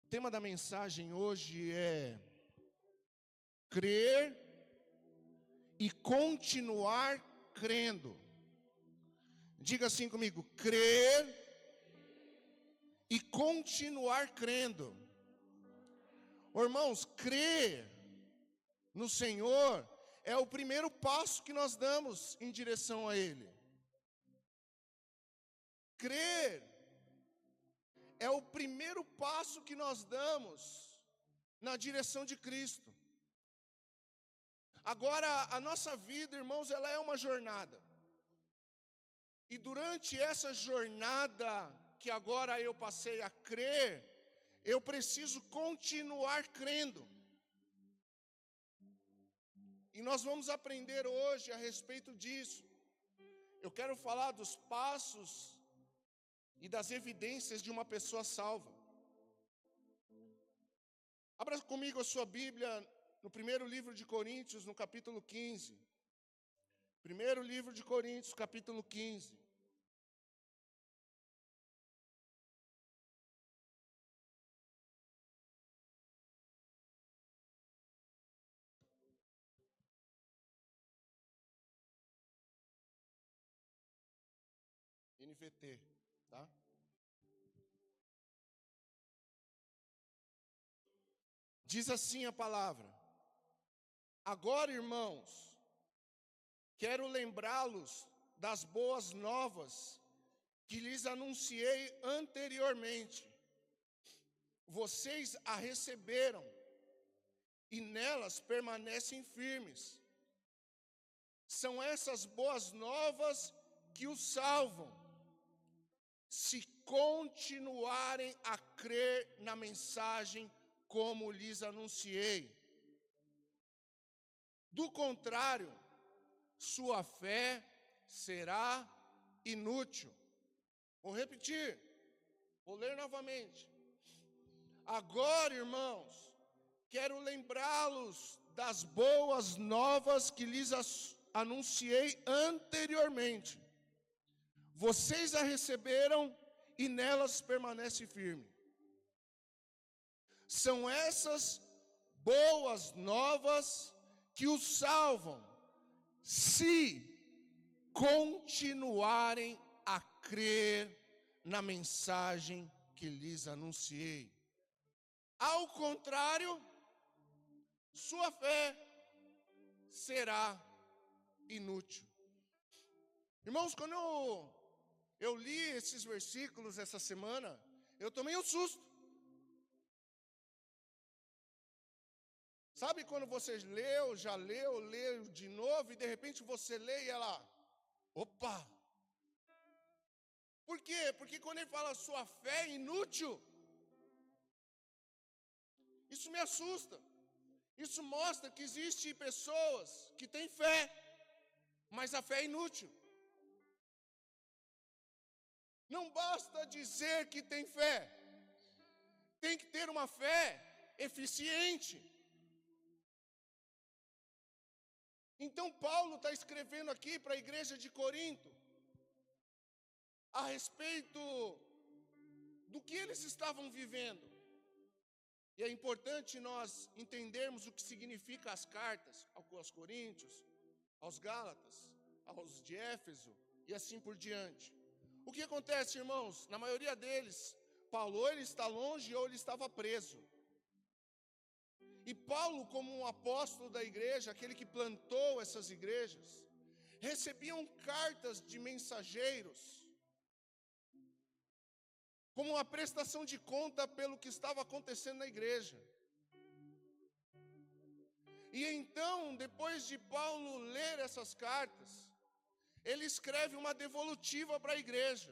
tema da mensagem hoje é crer e continuar crendo. Diga assim comigo: crer e continuar crendo. Irmãos, crer no Senhor é o primeiro passo que nós damos em direção a Ele. Crer é o primeiro passo que nós damos na direção de Cristo. Agora, a nossa vida, irmãos, ela é uma jornada. E durante essa jornada que agora eu passei a crer, eu preciso continuar crendo. E nós vamos aprender hoje a respeito disso. Eu quero falar dos passos e das evidências de uma pessoa salva. Abra comigo a sua Bíblia no primeiro livro de Coríntios, no capítulo 15. Primeiro livro de Coríntios, capítulo 15. NVT, tá? Diz assim a palavra: agora, irmãos, quero lembrá-los das boas novas que lhes anunciei anteriormente. Vocês a receberam e nelas permanecem firmes. São essas boas novas que os salvam, se continuarem a crer na mensagem como lhes anunciei. Do contrário, sua fé será inútil. Vou repetir, vou ler novamente. Agora, irmãos, quero lembrá-los das boas novas que lhes anunciei anteriormente. Vocês a receberam e nelas permanecem firmes. São essas boas novas que os salvam, se continuarem a crer na mensagem que lhes anunciei. Ao contrário, sua fé será inútil. Irmãos, quando eu li esses versículos essa semana, eu tomei um susto. Sabe quando você já leu de novo e de repente você lê e ela, opa! Por quê? Porque quando ele fala sua fé é inútil, isso me assusta. Isso mostra que existem pessoas que têm fé, mas a fé é inútil. Não basta dizer que tem fé, tem que ter uma fé eficiente. Então Paulo está escrevendo aqui para a igreja de Corinto a respeito do que eles estavam vivendo. E é importante nós entendermos o que significa as cartas aos Coríntios, aos Gálatas, aos de Éfeso e assim por diante. O que acontece, irmãos? Na maioria deles, Paulo ou ele está longe ou ele estava preso. E Paulo, como um apóstolo da igreja, aquele que plantou essas igrejas, recebiam cartas de mensageiros, como uma prestação de conta pelo que estava acontecendo na igreja. E então, depois de Paulo ler essas cartas, ele escreve uma devolutiva para a igreja.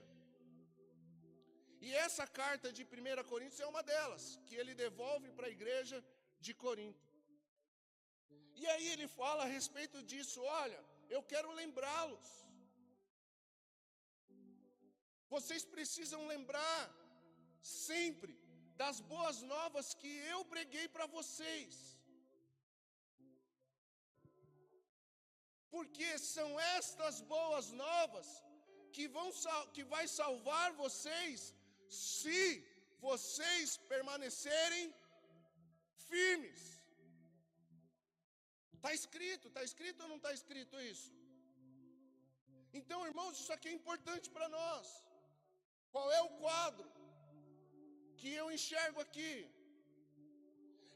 E essa carta de 1 Coríntios é uma delas, que ele devolve para a igreja de Corinto. E aí ele fala a respeito disso: olha, eu quero lembrá-los. Vocês precisam lembrar sempre das boas novas que eu preguei para vocês. Porque são estas boas novas que vai salvar vocês se vocês permanecerem firmes. Está escrito ou não está escrito isso? Então, irmãos, isso aqui é importante para nós. Qual é o quadro que eu enxergo aqui?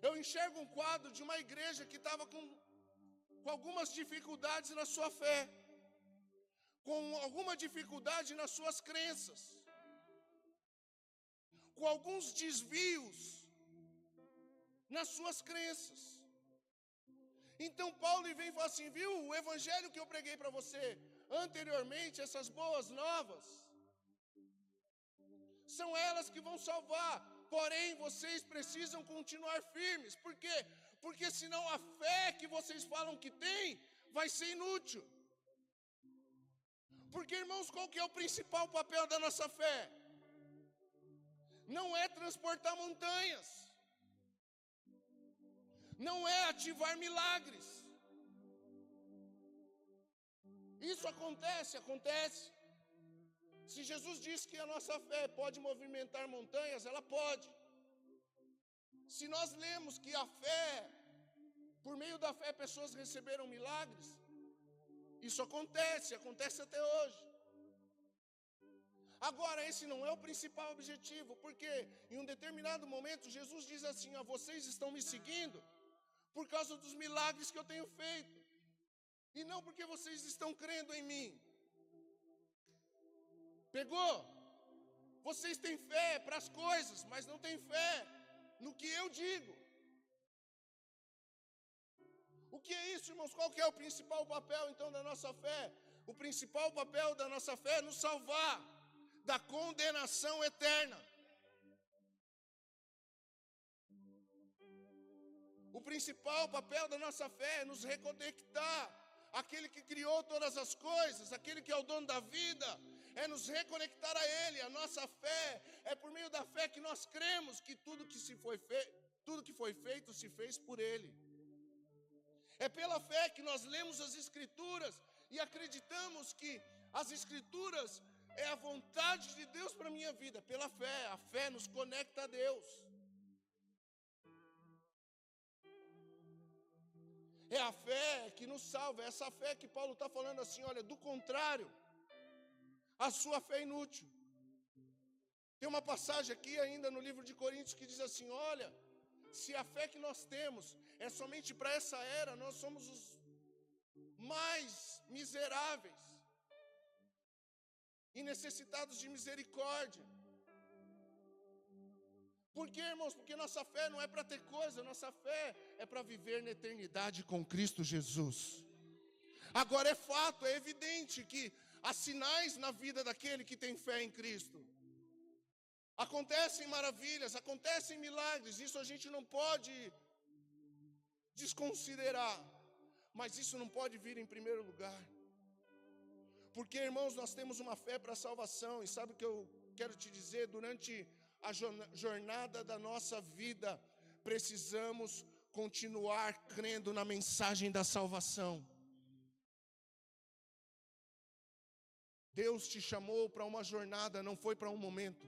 Eu enxergo um quadro de uma igreja que estava com algumas dificuldades na sua fé, com alguma dificuldade nas suas crenças, com alguns desvios nas suas crenças. Então Paulo vem e fala assim, viu, o evangelho que eu preguei para você anteriormente, essas boas novas, são elas que vão salvar, porém vocês precisam continuar firmes. Por quê? Porque senão a fé que vocês falam que tem, vai ser inútil. Porque, irmãos, qual que é o principal papel da nossa fé? Não é transportar montanhas, não é ativar milagres. Isso acontece. Se Jesus disse que a nossa fé pode movimentar montanhas, ela pode. Se nós lemos que a fé, por meio da fé, pessoas receberam milagres, isso acontece até hoje. Agora, esse não é o principal objetivo, porque em um determinado momento Jesus diz assim, vocês estão me seguindo por causa dos milagres que eu tenho feito, e não porque vocês estão crendo em mim. Pegou? Vocês têm fé para as coisas, mas não têm fé no que eu digo. O que é isso, irmãos? Qual que é o principal papel, então, da nossa fé? O principal papel da nossa fé é nos salvar da condenação eterna. O principal papel da nossa fé é nos reconectar. Aquele que criou todas as coisas, aquele que é o dono da vida, é nos reconectar a Ele. A nossa fé é por meio da fé que nós cremos que tudo que foi feito se fez por Ele. É pela fé que nós lemos as Escrituras e acreditamos que as Escrituras é a vontade de Deus para a minha vida. Pela fé, a fé nos conecta a Deus. É a fé que nos salva, é essa fé que Paulo está falando assim, olha, do contrário, a sua fé é inútil. Tem uma passagem aqui ainda no livro de Coríntios que diz assim, olha, se a fé que nós temos é somente para essa era, nós somos os mais miseráveis e necessitados de misericórdia. Por quê, irmãos? Porque nossa fé não é para ter coisa, nossa fé é para viver na eternidade com Cristo Jesus. Agora é fato, é evidente que há sinais na vida daquele que tem fé em Cristo. Acontecem maravilhas, acontecem milagres, isso a gente não pode desconsiderar, mas isso não pode vir em primeiro lugar. Porque, irmãos, nós temos uma fé para a salvação, e sabe o que eu quero te dizer? Durante a jornada da nossa vida, precisamos continuar crendo na mensagem da salvação. Deus te chamou para uma jornada, não foi para um momento.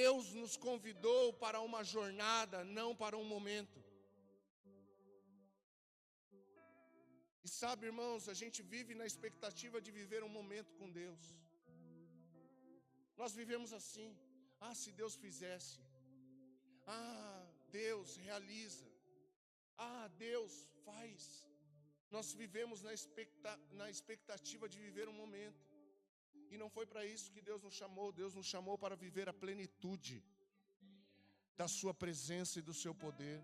Deus nos convidou para uma jornada, não para um momento. E sabe, irmãos, a gente vive na expectativa de viver um momento com Deus. Nós vivemos assim, se Deus fizesse, Deus realiza, Deus faz. Nós vivemos na expectativa de viver um momento. E não foi para isso que Deus nos chamou para viver a plenitude da sua presença e do seu poder.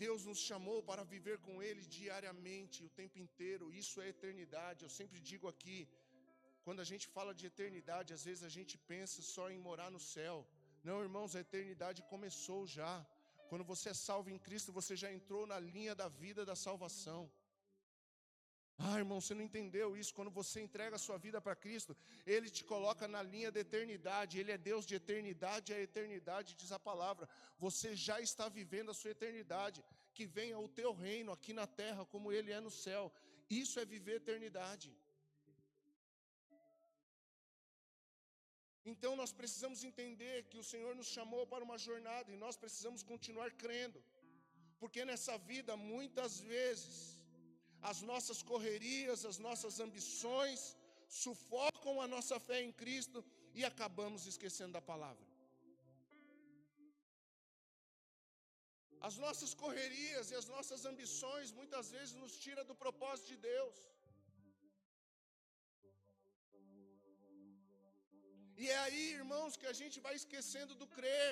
Deus nos chamou para viver com Ele diariamente, o tempo inteiro, isso é eternidade. Eu sempre digo aqui, quando a gente fala de eternidade, às vezes a gente pensa só em morar no céu. Não, irmãos, a eternidade começou já. Quando você é salvo em Cristo, você já entrou na linha da vida da salvação. Irmão, você não entendeu isso. Quando você entrega a sua vida para Cristo, Ele te coloca na linha da eternidade. Ele é Deus de eternidade a eternidade, diz a palavra. Você já está vivendo a sua eternidade. Que venha o teu reino aqui na terra como Ele é no céu. Isso é viver eternidade. Então nós precisamos entender que o Senhor nos chamou para uma jornada e nós precisamos continuar crendo. Porque nessa vida, muitas vezes, as nossas correrias, as nossas ambições sufocam a nossa fé em Cristo e acabamos esquecendo da palavra. As nossas correrias e as nossas ambições muitas vezes nos tiram do propósito de Deus. E é aí, irmãos, que a gente vai esquecendo do crer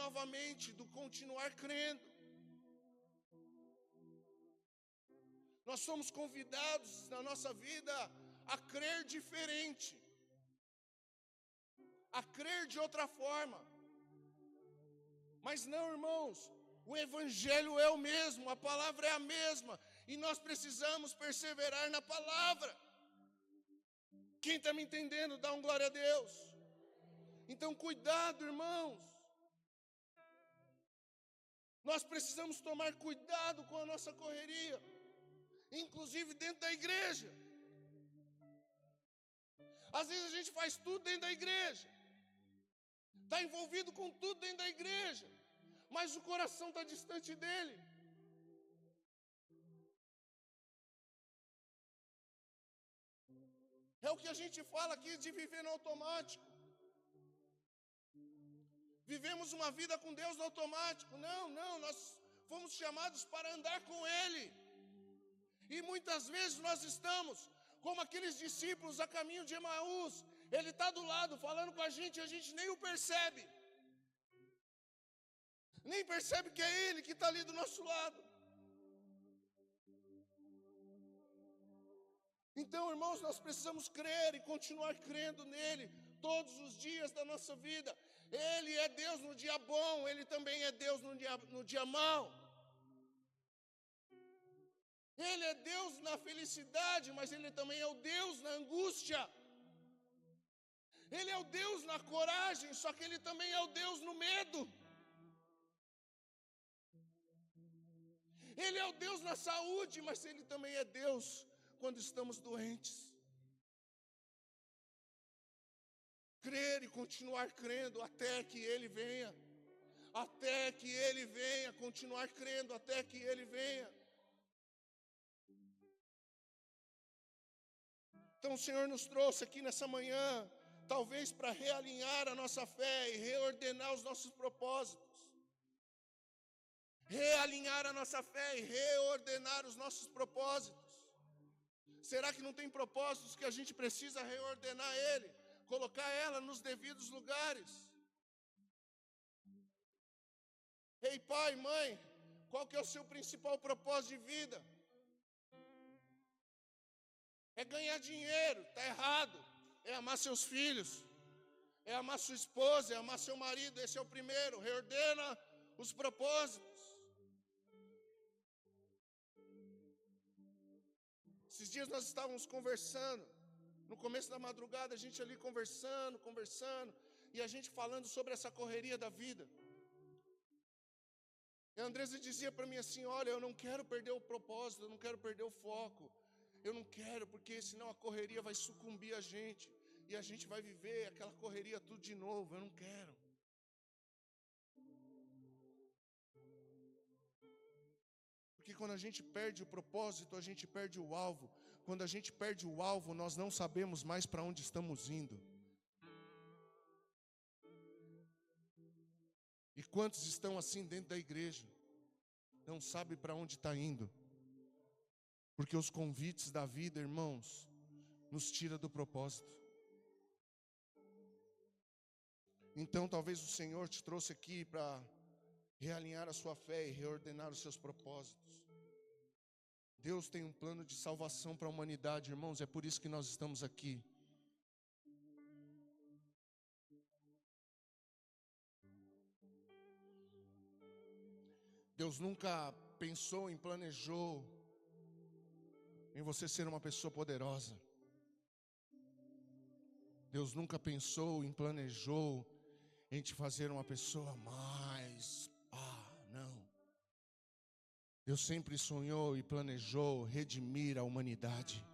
novamente, do continuar crendo. Nós somos convidados na nossa vida a crer diferente, a crer de outra forma. Mas não, irmãos, o evangelho é o mesmo, a palavra é a mesma, e nós precisamos perseverar na palavra. Quem está me entendendo, dá um glória a Deus. Então, cuidado, irmãos. Nós precisamos tomar cuidado com a nossa correria, inclusive dentro da igreja. Às vezes a gente faz tudo dentro da igreja, está envolvido com tudo dentro da igreja, mas o coração está distante dele. É o que a gente fala aqui de viver no automático. Vivemos uma vida com Deus no automático. Não, nós fomos chamados para andar com Ele. E muitas vezes nós estamos como aqueles discípulos a caminho de Emaús. Ele está do lado falando com a gente nem o percebe. Nem percebe que é Ele que está ali do nosso lado. Então, irmãos, nós precisamos crer e continuar crendo nele todos os dias da nossa vida. Ele é Deus no dia bom, Ele também é Deus no dia mau. Ele é Deus na felicidade, mas Ele também é o Deus na angústia. Ele é o Deus na coragem, só que Ele também é o Deus no medo. Ele é o Deus na saúde, mas Ele também é Deus quando estamos doentes. Crer e continuar crendo até que Ele venha. Até que Ele venha, continuar crendo até que Ele venha. Então o Senhor nos trouxe aqui nessa manhã, talvez para realinhar a nossa fé e reordenar os nossos propósitos. Realinhar a nossa fé e reordenar os nossos propósitos. Será que não tem propósitos que a gente precisa reordenar ele? Colocar ela nos devidos lugares? Ei, pai, mãe, qual que é o seu principal propósito de vida? É ganhar dinheiro, está errado. É amar seus filhos, é amar sua esposa, é amar seu marido, esse é o primeiro. Reordena os propósitos. Esses dias nós estávamos conversando, no começo da madrugada, a gente ali conversando, e a gente falando sobre essa correria da vida. E a Andressa dizia para mim assim, olha, eu não quero perder o propósito, eu não quero perder o foco. Eu não quero, porque senão a correria vai sucumbir a gente, e a gente vai viver aquela correria tudo de novo, eu não quero. Porque quando a gente perde o propósito, a gente perde o alvo. Quando a gente perde o alvo, nós não sabemos mais para onde estamos indo. E quantos estão assim dentro da igreja? Não sabe para onde está indo. Porque os convites da vida, irmãos, nos tira do propósito. Então talvez o Senhor te trouxe aqui para realinhar a sua fé e reordenar os seus propósitos. Deus tem um plano de salvação para a humanidade, irmãos, é por isso que nós estamos aqui. Deus nunca pensou e planejou em você ser uma pessoa poderosa. Deus nunca pensou e planejou em te fazer uma pessoa mais, não. Deus sempre sonhou e planejou redimir a humanidade.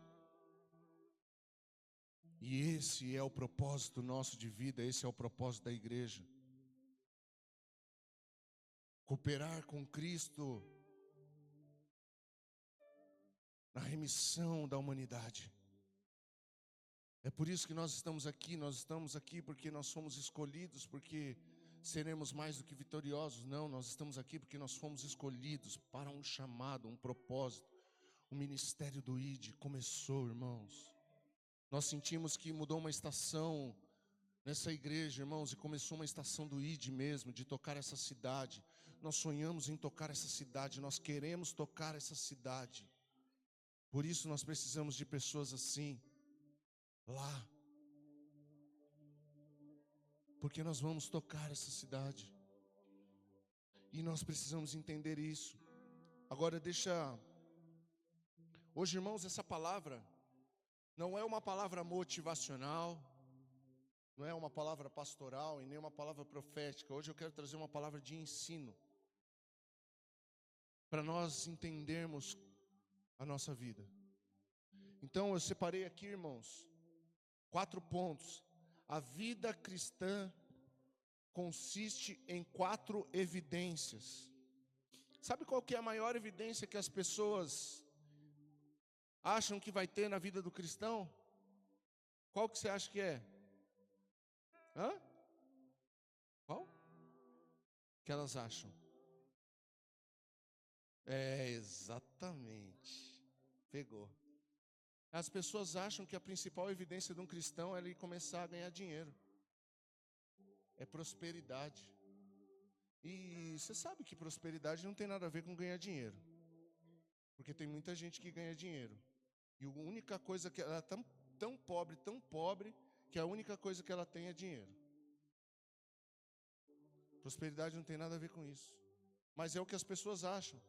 E esse é o propósito nosso de vida, esse é o propósito da igreja. Cooperar com Cristo na remissão da humanidade. É por isso que nós estamos aqui porque nós fomos escolhidos, porque seremos mais do que vitoriosos. Não, nós estamos aqui porque nós fomos escolhidos para um chamado, um propósito. O ministério do ID começou, irmãos. Nós sentimos que mudou uma estação nessa igreja, irmãos, e começou uma estação do ID mesmo, de tocar essa cidade. Nós sonhamos em tocar essa cidade, nós queremos tocar essa cidade. Por isso nós precisamos de pessoas assim, lá. Porque nós vamos tocar essa cidade. E nós precisamos entender isso. Agora hoje, irmãos, essa palavra não é uma palavra motivacional, não é uma palavra pastoral e nem uma palavra profética. Hoje eu quero trazer uma palavra de ensino, para nós entendermos a nossa vida. Então eu separei aqui, irmãos, 4 pontos. A vida cristã consiste em 4 evidências. Sabe qual que é a maior evidência que as pessoas acham que vai ter na vida do cristão? Qual que você acha que é? Qual? Que elas acham? Exatamente. Pegou. As pessoas acham que a principal evidência de um cristão é ele começar a ganhar dinheiro. É prosperidade. E você sabe que prosperidade não tem nada a ver com ganhar dinheiro. Porque tem muita gente que ganha dinheiro. E a única coisa que ela é tão pobre, que a única coisa que ela tem é dinheiro. Prosperidade não tem nada a ver com isso. Mas é o que as pessoas acham.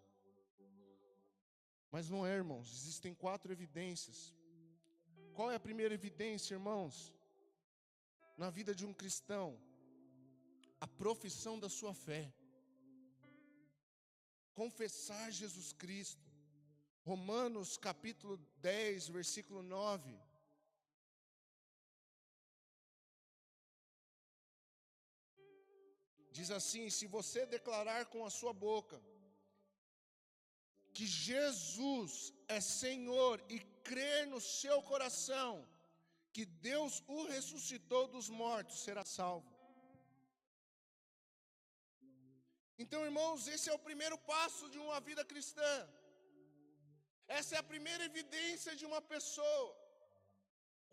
Mas não é, irmãos. Existem 4 evidências. Qual é a primeira evidência, irmãos? Na vida de um cristão? A profissão da sua fé. Confessar Jesus Cristo. Romanos capítulo 10, versículo 9. Diz assim: se você declarar com a sua boca que Jesus é Senhor e crer no seu coração que Deus o ressuscitou dos mortos, será salvo. Então, irmãos, esse é o primeiro passo de uma vida cristã. Essa é a primeira evidência de uma pessoa.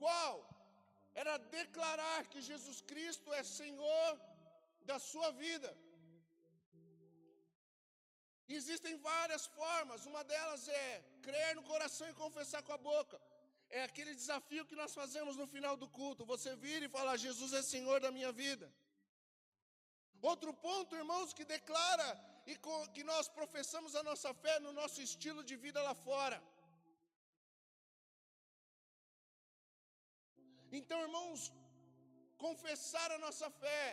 Qual? Era declarar que Jesus Cristo é Senhor da sua vida. Existem várias formas, uma delas é crer no coração e confessar com a boca. É aquele desafio que nós fazemos no final do culto. Você vira e fala: Jesus é Senhor da minha vida. Outro ponto, irmãos, que declara e que nós professamos a nossa fé no nosso estilo de vida lá fora. Então, irmãos, confessar a nossa fé,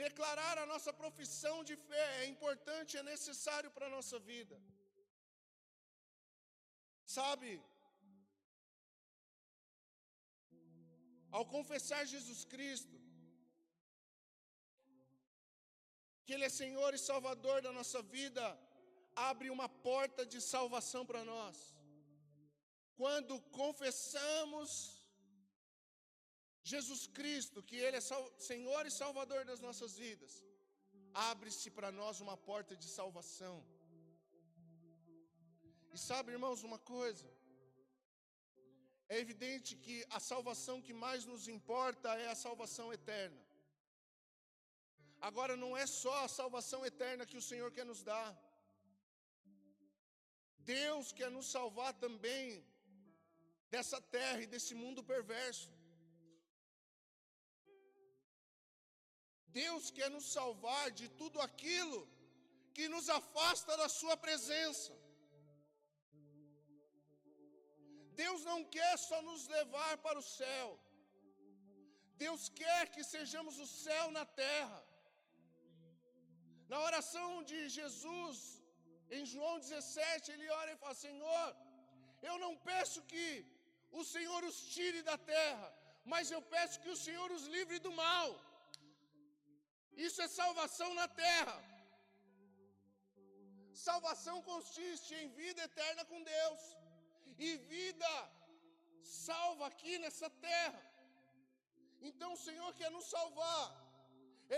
declarar a nossa profissão de fé é importante, é necessário para a nossa vida. Sabe, ao confessar Jesus Cristo, que Ele é Senhor e Salvador da nossa vida, abre uma porta de salvação para nós. Quando confessamos Jesus Cristo, que Ele é Senhor e Salvador das nossas vidas, abre-se para nós uma porta de salvação. E sabe, irmãos, uma coisa, é evidente que a salvação que mais nos importa é a salvação eterna. Agora, não é só a salvação eterna que o Senhor quer nos dar. Deus quer nos salvar também dessa terra e desse mundo perverso. Deus quer nos salvar de tudo aquilo que nos afasta da sua presença. Deus não quer só nos levar para o céu. Deus quer que sejamos o céu na terra. Na oração de Jesus, em João 17, ele ora e fala: Senhor, eu não peço que o Senhor os tire da terra, mas eu peço que o Senhor os livre do mal. Isso é salvação na terra. Salvação consiste em vida eterna com Deus, e vida salva aqui nessa terra. Então o Senhor quer nos salvar.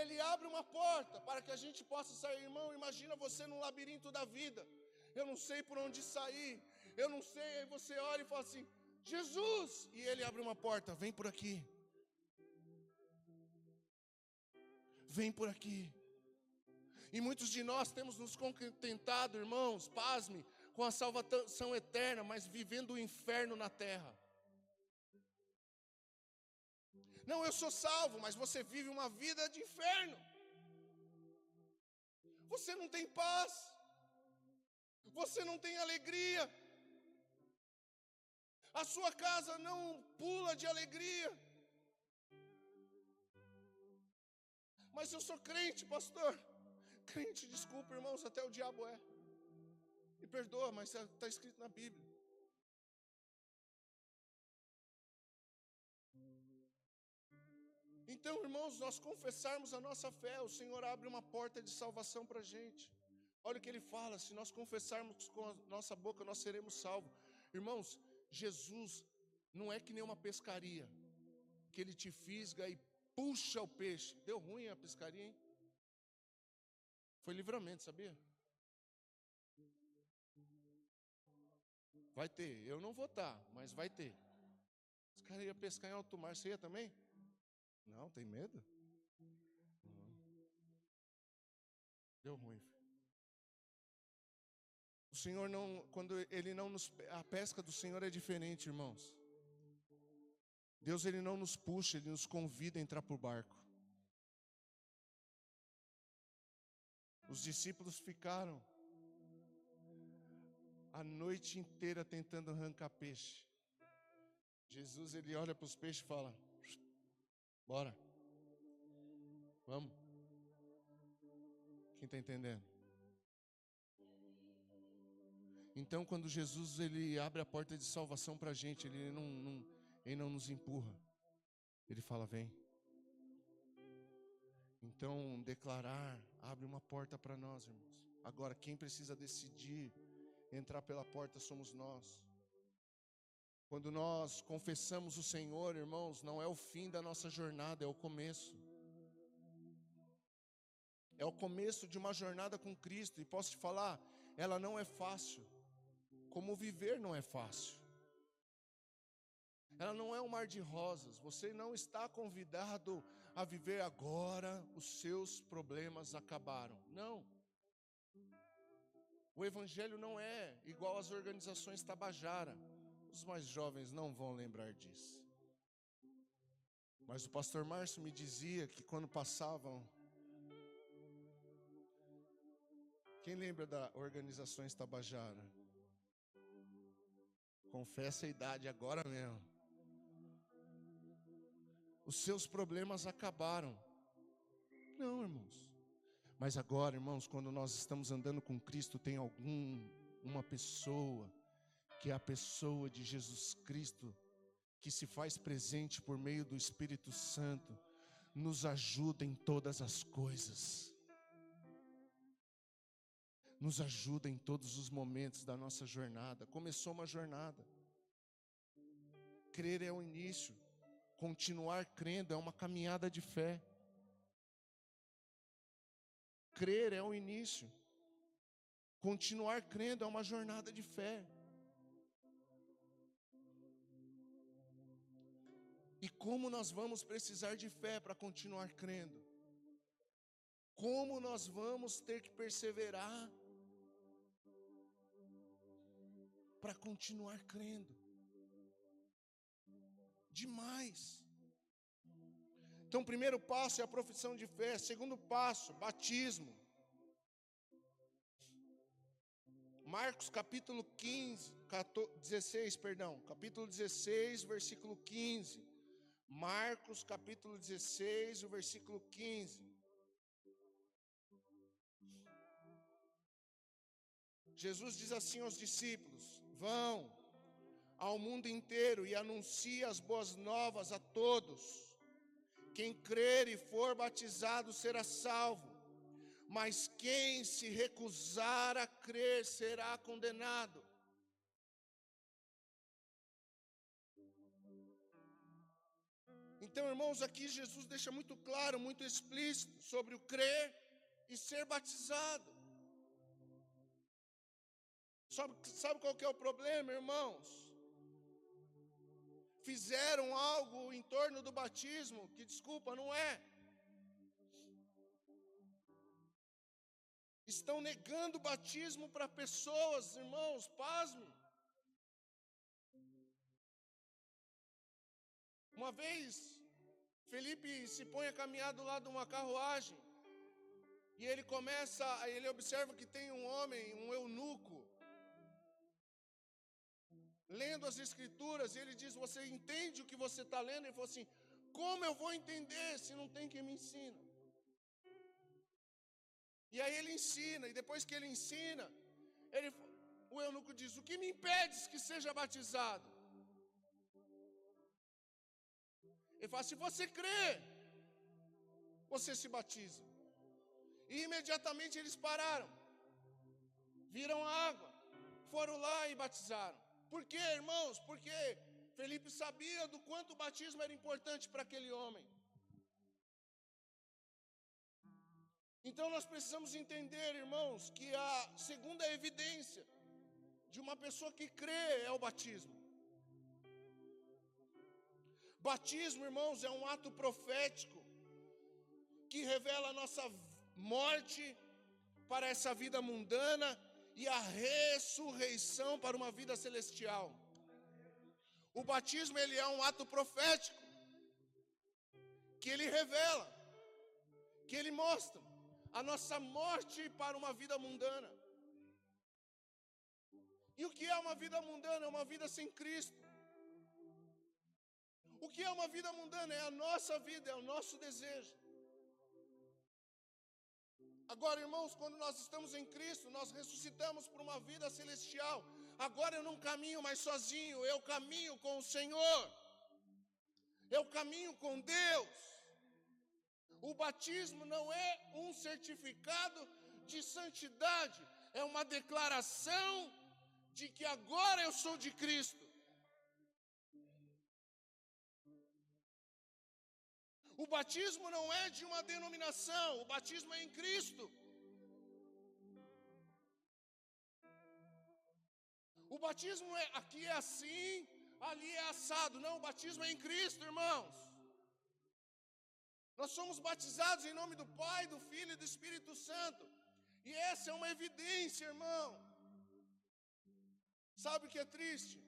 Ele abre uma porta para que a gente possa sair. Irmão, imagina você num labirinto da vida. Eu não sei por onde sair, eu não sei. Aí você olha e fala assim: Jesus! E Ele abre uma porta: vem por aqui. Vem por aqui. E muitos de nós temos nos contentado, irmãos, pasme, com a salvação eterna, mas vivendo o inferno na terra. Não, eu sou salvo, mas você vive uma vida de inferno. Você não tem paz. Você não tem alegria. A sua casa não pula de alegria. Mas eu sou crente, pastor. Crente, desculpa, irmãos, até o diabo é. Me perdoa, mas está escrito na Bíblia. Então, irmãos, nós confessarmos a nossa fé, o Senhor abre uma porta de salvação para a gente. Olha o que Ele fala: se nós confessarmos com a nossa boca, nós seremos salvos. Irmãos, Jesus não é que nem uma pescaria, que Ele te fisga e puxa o peixe. Deu ruim a pescaria, hein? Foi livramento, sabia? Vai ter, eu não vou estar, mas vai ter. Os caras iam pescar em alto mar, você ia também? Não, tem medo? Não. Deu ruim. O Senhor não, quando Ele não nos... A pesca do Senhor é diferente, irmãos. Deus, Ele não nos puxa, Ele nos convida a entrar por barco. Os discípulos ficaram a noite inteira tentando arrancar peixe. Jesus, Ele olha para os peixes e fala: bora, vamos. Quem está entendendo? Então, quando Jesus Ele abre a porta de salvação para a gente, Ele não nos empurra. Ele fala: vem. Então, declarar abre uma porta para nós, irmãos. Agora, quem precisa decidir entrar pela porta somos nós. Quando nós confessamos o Senhor, irmãos, não é o fim da nossa jornada, é o começo. É o começo de uma jornada com Cristo. E posso te falar, ela não é fácil. Como viver não é fácil. Ela não é um mar de rosas. Você não está convidado a viver agora, os seus problemas acabaram. Não. O Evangelho não é igual às organizações Tabajara. Os mais jovens não vão lembrar disso. Mas o pastor Márcio me dizia que quando passavam... Quem lembra da organizações Tabajara? Confessa a idade agora mesmo. Os seus problemas acabaram. Não, irmãos. Mas agora, irmãos, quando nós estamos andando com Cristo, tem uma pessoa, que é a pessoa de Jesus Cristo, que se faz presente por meio do Espírito Santo, nos ajuda em todas as coisas. Nos ajuda em todos os momentos da nossa jornada. Começou uma jornada. Crer é o início. Continuar crendo é uma caminhada de fé. Crer é o início. Continuar crendo é uma jornada de fé. E como nós vamos precisar de fé para continuar crendo? Como nós vamos ter que perseverar para continuar crendo? Demais. Então, o primeiro passo é a profissão de fé. Segundo passo, batismo. Marcos capítulo 16, capítulo 16, versículo 15. Marcos capítulo 16, o versículo 15. Jesus diz assim aos discípulos: vão, ao mundo inteiro e anuncie as boas novas a todos. Quem crer e for batizado será salvo, mas quem se recusar a crer será condenado. Então, irmãos, aqui Jesus deixa muito claro, muito explícito sobre o crer e ser batizado. Sabe qual que é o problema, irmãos? Fizeram algo em torno do batismo que, desculpa, não é. Estão negando o batismo para pessoas, irmãos, pasme. Uma vez, Felipe se põe a caminhar do lado de uma carruagem, e ele observa que tem um homem, um eunuco, lendo as escrituras, e ele diz: você entende o que você está lendo? Ele falou assim: como eu vou entender se não tem quem me ensina? E aí ele ensina, e depois que ele ensina, o eunuco diz: o que me impede que seja batizado? Ele fala: se você crê, você se batiza. E imediatamente eles pararam, viram a água, foram lá e batizaram. Por quê, irmãos? Porque Felipe sabia do quanto o batismo era importante para aquele homem. Então nós precisamos entender, irmãos, que a segunda evidência de uma pessoa que crê é o batismo. Batismo, irmãos, é um ato profético que revela a nossa morte para essa vida mundana e a ressurreição para uma vida celestial. O batismo, ele é um ato profético que ele revela, que ele mostra a nossa morte para uma vida mundana. E o que é uma vida mundana? É uma vida sem Cristo. O que é uma vida mundana? É a nossa vida, é o nosso desejo. Agora, irmãos, quando nós estamos em Cristo, nós ressuscitamos para uma vida celestial. Agora eu não caminho mais sozinho, eu caminho com o Senhor. Eu caminho com Deus. O batismo não é um certificado de santidade, é uma declaração de que agora eu sou de Cristo. O batismo não é de uma denominação, o batismo é em Cristo. O batismo aqui é assim, ali é assado. Não, o batismo é em Cristo, irmãos. Nós somos batizados em nome do Pai, do Filho e do Espírito Santo. E essa é uma evidência, irmão. Sabe o que é triste?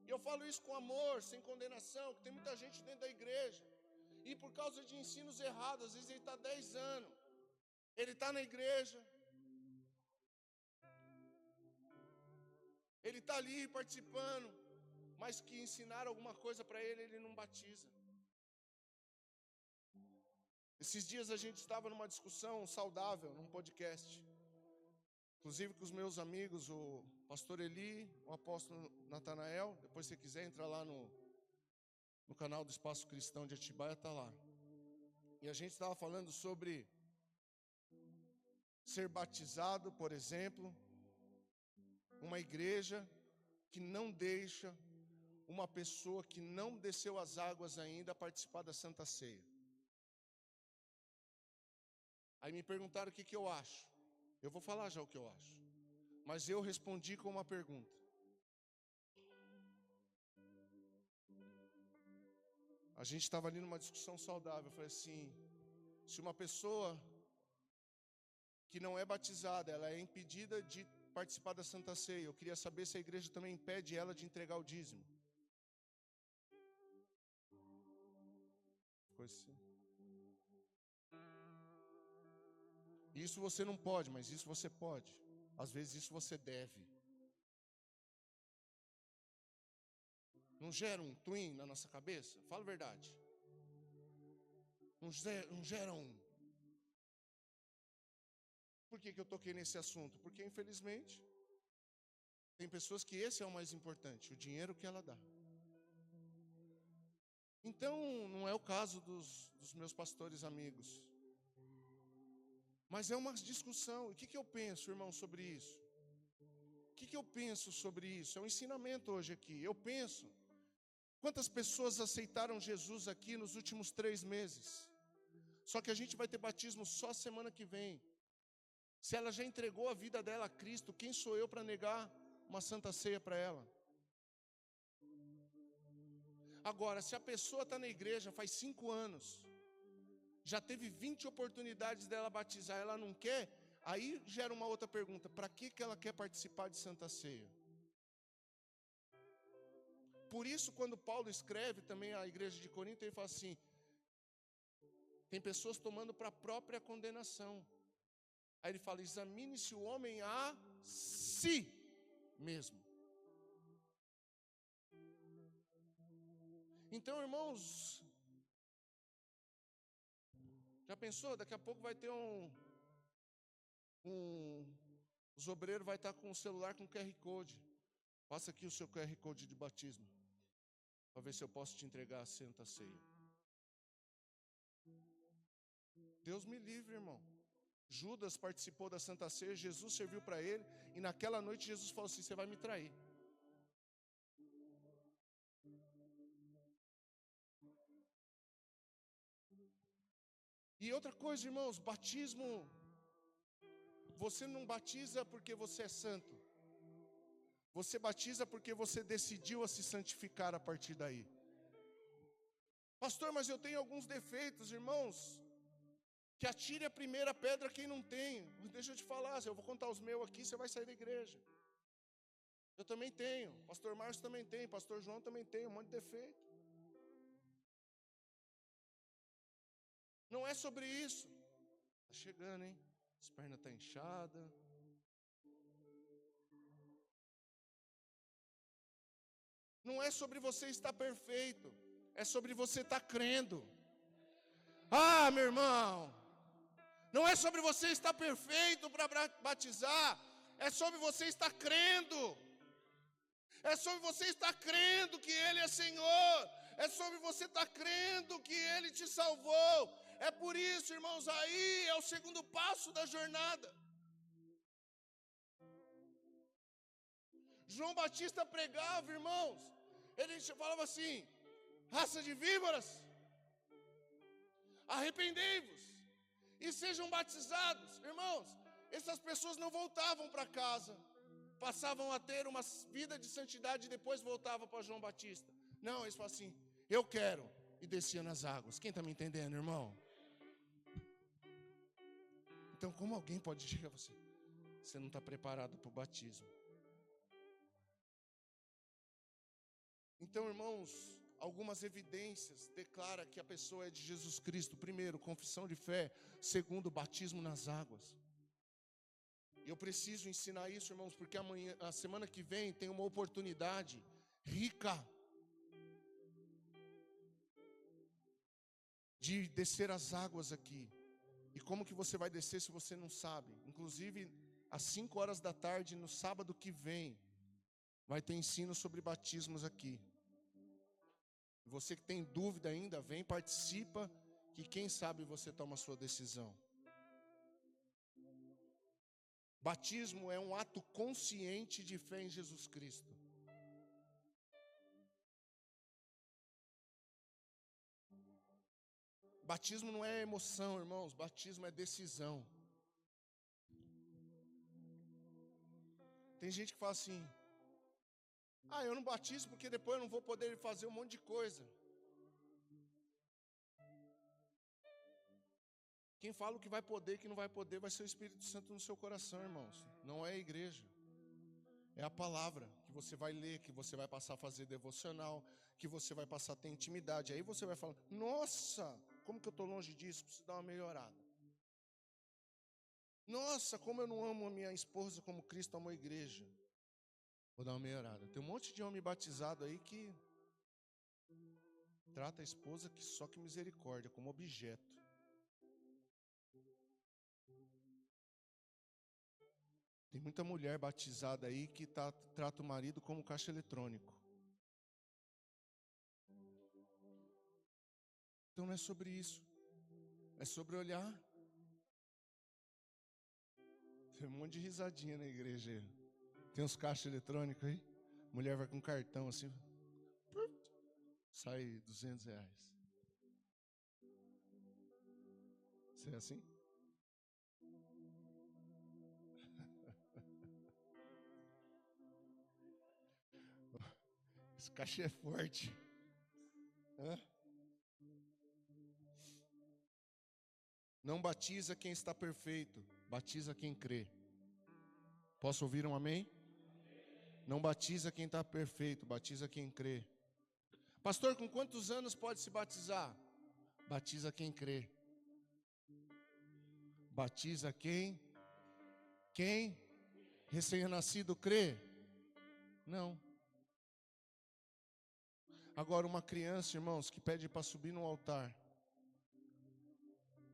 E eu falo isso com amor, sem condenação, que tem muita gente dentro da igreja. E por causa de ensinos errados, às vezes ele está 10 anos. Ele está na igreja. Ele está ali participando. Mas que ensinaram alguma coisa para ele, ele não batiza. Esses dias a gente estava numa discussão saudável, num podcast. Inclusive com os meus amigos, o pastor Eli, o apóstolo Natanael. Depois, se você quiser, entra lá no canal do Espaço Cristão de Atibaia, está lá. E a gente estava falando sobre ser batizado, por exemplo, uma igreja que não deixa uma pessoa que não desceu as águas ainda participar da Santa Ceia. Aí me perguntaram o que eu acho. Eu vou falar já o que eu acho. Mas eu respondi com uma pergunta. A gente estava ali numa discussão saudável. Eu falei assim: se uma pessoa que não é batizada, ela é impedida de participar da Santa Ceia, eu queria saber se a igreja também impede ela de entregar o dízimo. Coisa assim. Isso você não pode, mas isso você pode. Às vezes isso você deve. Não gera um twin na nossa cabeça? Fala a verdade. Não gera um. Por que eu toquei nesse assunto? Porque infelizmente Tem pessoas que esse é o mais importante, o dinheiro que ela dá. Então, não é o caso dos meus pastores amigos. Mas é uma discussão. E o que eu penso, irmão, sobre isso? O que eu penso sobre isso? É um ensinamento hoje aqui. Eu penso, quantas pessoas aceitaram Jesus aqui nos últimos 3 meses? Só que a gente vai ter batismo só semana que vem. Se ela já entregou a vida dela a Cristo, quem sou eu para negar uma santa ceia para ela? Agora, se a pessoa está na igreja faz 5 anos, já teve 20 oportunidades dela batizar, ela não quer, aí gera uma outra pergunta: para que ela quer participar de santa ceia? Por isso, quando Paulo escreve também à igreja de Corinto, ele fala assim: tem pessoas tomando para a própria condenação. Aí ele fala: examine-se o homem a si mesmo. Então, irmãos, já pensou? Daqui a pouco vai ter os obreiros vai estar com o celular com QR Code. Passa aqui o seu QR Code de batismo, para ver se eu posso te entregar a santa ceia. Deus me livre, irmão. Judas participou da santa ceia, Jesus serviu para ele, e naquela noite Jesus falou assim: você vai me trair. E outra coisa, irmãos, batismo, você não batiza porque você é santo. Você batiza porque você decidiu a se santificar a partir daí. Pastor, mas eu tenho alguns defeitos, irmãos. Que atire a primeira pedra quem não tem. Deixa eu te falar, eu vou contar os meus aqui, você vai sair da igreja. Eu também tenho, pastor Márcio também tem, pastor João também tem, um monte de defeito. Não é sobre isso. Está chegando, hein? As pernas estão inchadas. Não é sobre você estar perfeito, é sobre você estar crendo. Ah, meu irmão, não é sobre você estar perfeito para batizar, é sobre você estar crendo. É sobre você estar crendo que Ele é Senhor. É sobre você estar crendo que Ele te salvou. É por isso, irmãos, aí é o segundo passo da jornada. João Batista pregava, irmãos. Ele falava assim: raça de víboras, arrependei-vos e sejam batizados. Irmãos, essas pessoas não voltavam para casa, passavam a ter uma vida de santidade e depois voltavam para João Batista. Não, eles falam assim: eu quero, e descia nas águas. Quem está me entendendo, irmão? Então, como alguém pode chegar a você? Você não está preparado para o batismo. Então, irmãos, algumas evidências declaram que a pessoa é de Jesus Cristo. Primeiro, confissão de fé. Segundo, batismo nas águas. Eu preciso ensinar isso, irmãos, porque amanhã, a semana que vem, tem uma oportunidade rica de descer as águas aqui. E como que você vai descer se você não sabe? Inclusive, às 5 horas da tarde, no sábado que vem, vai ter ensino sobre batismos aqui. Você que tem dúvida ainda, vem, participa, que quem sabe você toma a sua decisão. Batismo é um ato consciente de fé em Jesus Cristo. Batismo não é emoção, irmãos, batismo é decisão. Tem gente que fala assim: ah, eu não batizo porque depois eu não vou poder fazer um monte de coisa. Quem fala o que vai poder e que não vai poder vai ser o Espírito Santo no seu coração, irmãos. Não é a igreja. É a palavra que você vai ler, que você vai passar a fazer devocional, que você vai passar a ter intimidade. Aí você vai falar: nossa, como que eu estou longe disso? Preciso dar uma melhorada. Nossa, como eu não amo a minha esposa como Cristo amou a igreja. Vou dar uma melhorada. Tem um monte de homem batizado aí que trata a esposa que só que misericórdia, como objeto. Tem muita mulher batizada aí que trata o marido como caixa eletrônico. Então não é sobre isso. É sobre olhar. Tem um monte de risadinha na igreja aí. Tem uns caixas eletrônicos aí. Mulher vai com cartão assim. Sai R$200. Você é assim? Esse cachê é forte. Hã? Não batiza quem está perfeito, batiza quem crê. Posso ouvir um amém? Não batiza quem está perfeito, batiza quem crê. Pastor, com quantos anos pode se batizar? Batiza quem crê. Batiza quem recém-nascido crê? Não. Agora uma criança, irmãos, que pede para subir no altar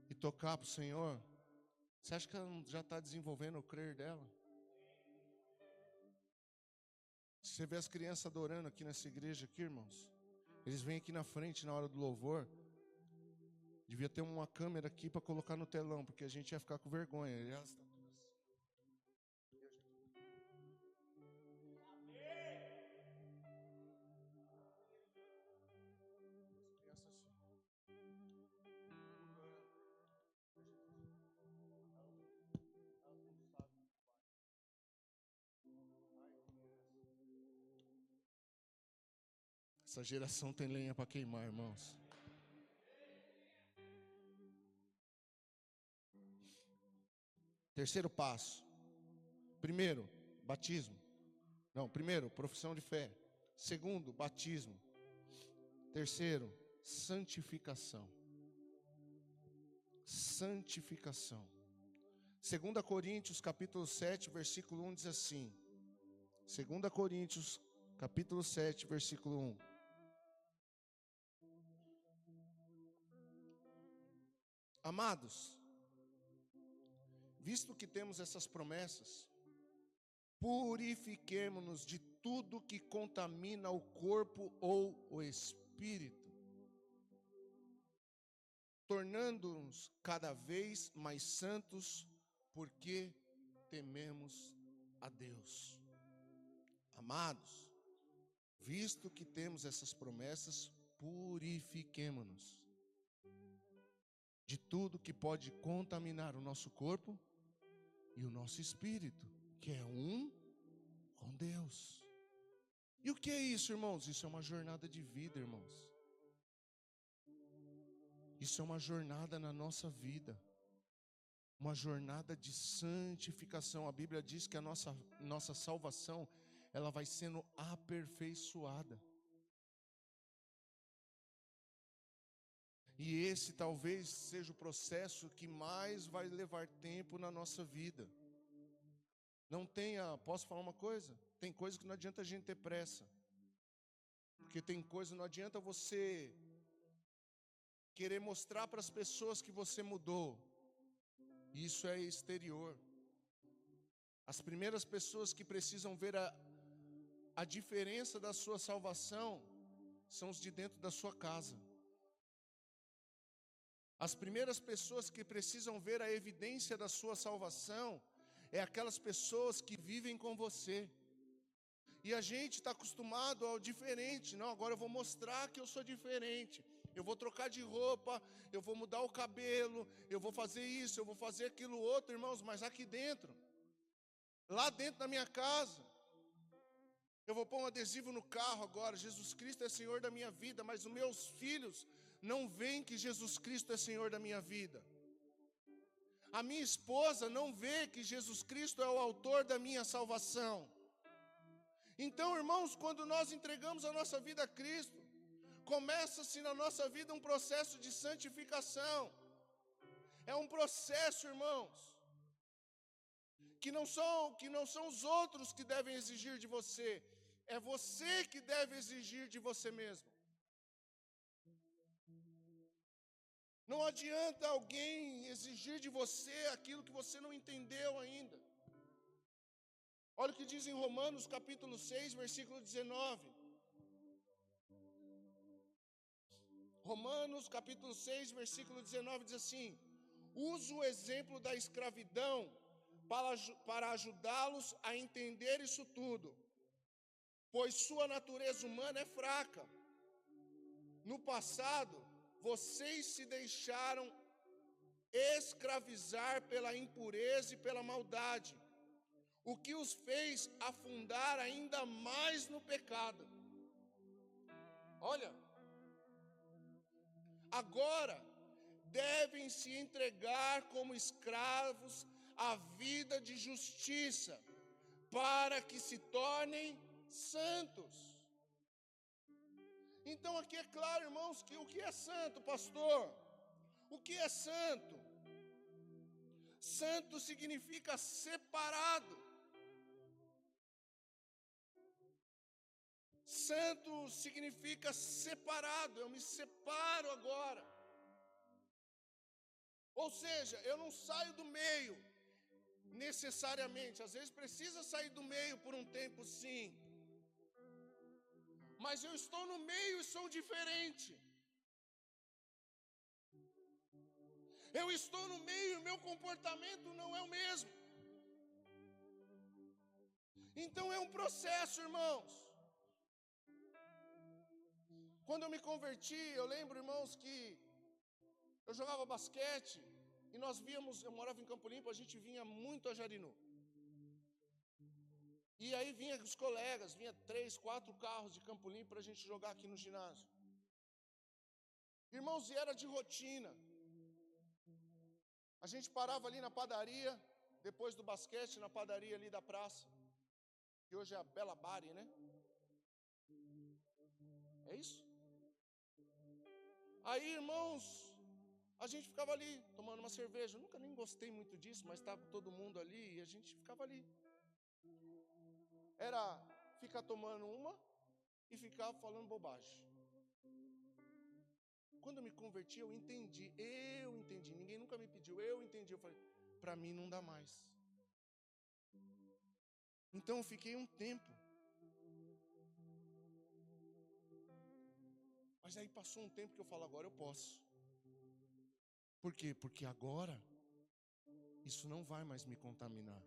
e tocar para o Senhor, você acha que ela já está desenvolvendo o crer dela? Você vê as crianças adorando aqui nessa igreja aqui, irmãos. Eles vêm aqui na frente na hora do louvor. Devia ter uma câmera aqui para colocar no telão, porque a gente ia ficar com vergonha. Essa geração tem lenha para queimar, irmãos. Terceiro passo. Primeiro, batismo. Não, primeiro, profissão de fé. Segundo, batismo. Terceiro, santificação. Santificação. 2 Coríntios, capítulo 7, versículo 1 diz assim. 2 Coríntios, capítulo 7, versículo 1. Amados, visto que temos essas promessas, purifiquemo-nos de tudo que contamina o corpo ou o espírito, tornando-nos cada vez mais santos, porque tememos a Deus. Amados, visto que temos essas promessas, purifiquemo-nos de tudo que pode contaminar o nosso corpo e o nosso espírito, que é um com Deus. E o que é isso, irmãos? Isso é uma jornada de vida, irmãos. Isso é uma jornada na nossa vida. Uma jornada de santificação. A Bíblia diz que a nossa salvação, ela vai sendo aperfeiçoada. E esse talvez seja o processo que mais vai levar tempo na nossa vida. Não tenha, posso falar uma coisa? Tem coisa que não adianta a gente ter pressa. Porque tem coisa, não adianta você querer mostrar para as pessoas que você mudou. Isso é exterior. As primeiras pessoas que precisam ver a diferença da sua salvação são os de dentro da sua casa. As primeiras pessoas que precisam ver a evidência da sua salvação é aquelas pessoas que vivem com você. E a gente está acostumado ao diferente. Não, agora eu vou mostrar que eu sou diferente. Eu vou trocar de roupa, eu vou mudar o cabelo, eu vou fazer isso, eu vou fazer aquilo outro, irmãos. Mas aqui dentro, lá dentro da minha casa, eu vou pôr um adesivo no carro agora. Jesus Cristo é Senhor da minha vida, mas os meus filhos não veem que Jesus Cristo é Senhor da minha vida. A minha esposa não vê que Jesus Cristo é o autor da minha salvação. Então, irmãos, quando nós entregamos a nossa vida a Cristo, começa-se na nossa vida um processo de santificação. É um processo, irmãos, que não são os outros que devem exigir de você. É você que deve exigir de você mesmo. Não adianta alguém exigir de você aquilo que você não entendeu ainda. Olha o que diz em Romanos capítulo 6, versículo 19. Romanos capítulo 6, versículo 19 diz assim: uso o exemplo da escravidão para ajudá-los a entender isso tudo, pois sua natureza humana é fraca. No passado, vocês se deixaram escravizar pela impureza e pela maldade, o que os fez afundar ainda mais no pecado. Olha, agora devem se entregar como escravos à vida de justiça, para que se tornem santos. Então aqui é claro, irmãos, que o que é santo, pastor? O que é santo? Santo significa separado. Santo significa separado, eu me separo agora. Ou seja, eu não saio do meio necessariamente. Às vezes precisa sair do meio por um tempo, sim. Mas eu estou no meio e sou diferente. Eu estou no meio e meu comportamento não é o mesmo. Então é um processo, irmãos. Quando eu me converti, eu lembro, irmãos, que eu jogava basquete e nós víamos, eu morava em Campo Limpo, a gente vinha muito a Jarinu. E aí vinha os colegas, vinha 3, 4 carros de Campo Limpo para a gente jogar aqui no ginásio. Irmãos, e era de rotina. A gente parava ali na padaria, depois do basquete, na padaria ali da praça, que hoje é a Bela Bari, né? É isso? Aí, irmãos, a gente ficava ali, tomando uma cerveja. Eu nunca nem gostei muito disso, mas estava todo mundo ali e a gente ficava ali. Era ficar tomando uma e ficar falando bobagem. Quando eu me converti, eu entendi. Ninguém nunca me pediu, eu entendi. Eu falei, para mim não dá mais. Então eu fiquei um tempo. Mas aí passou um tempo que eu falo, agora eu posso. Por quê? Porque agora isso não vai mais me contaminar.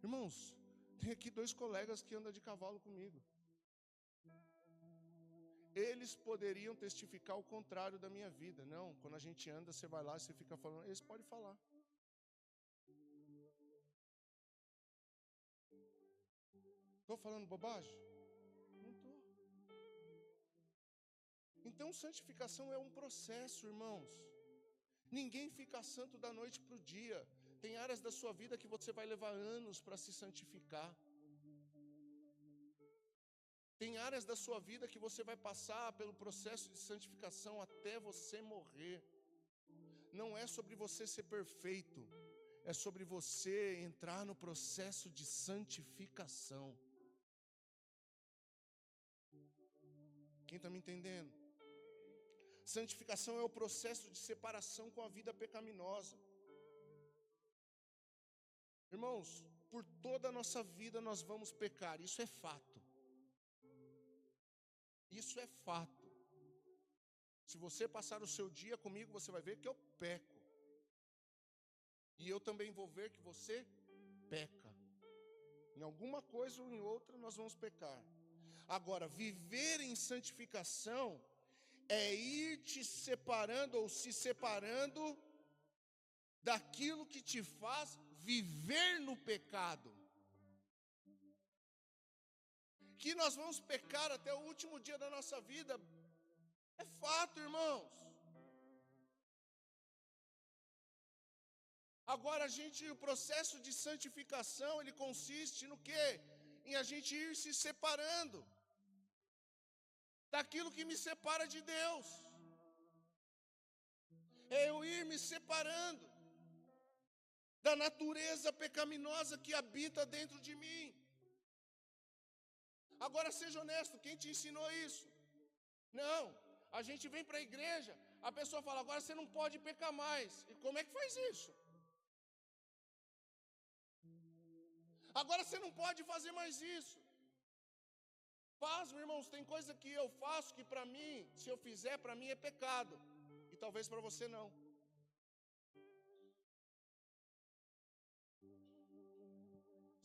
Irmãos, tem aqui 2 colegas que andam de cavalo comigo. Eles poderiam testificar o contrário da minha vida. Não, quando a gente anda, você vai lá, você fica falando, eles podem falar. Estou falando bobagem? Não estou. Então, santificação é um processo, irmãos. Ninguém fica santo da noite para o dia. Tem áreas da sua vida que você vai levar anos para se santificar. Tem áreas da sua vida que você vai passar pelo processo de santificação até você morrer. Não é sobre você ser perfeito, é sobre você entrar no processo de santificação. Quem está me entendendo? Santificação é o processo de separação com a vida pecaminosa. Irmãos, por toda a nossa vida nós vamos pecar, isso é fato. Isso é fato. Se você passar o seu dia comigo, você vai ver que eu peco. E eu também vou ver que você peca. Em alguma coisa ou em outra nós vamos pecar. Agora, viver em santificação é ir te separando ou se separando daquilo que te faz viver no pecado. Que nós vamos pecar até o último dia da nossa vida, é fato, irmãos. Agora o processo de santificação, ele consiste no quê? Em a gente ir se separando daquilo que me separa de Deus. É eu ir me separando da natureza pecaminosa que habita dentro de mim. Agora seja honesto, quem te ensinou isso? Não, a gente vem para a igreja, a pessoa fala, agora você não pode pecar mais. E como é que faz isso? Agora você não pode fazer mais isso. Pasmo, irmãos, tem coisa que eu faço que para mim, se eu fizer, para mim é pecado. E talvez para você não.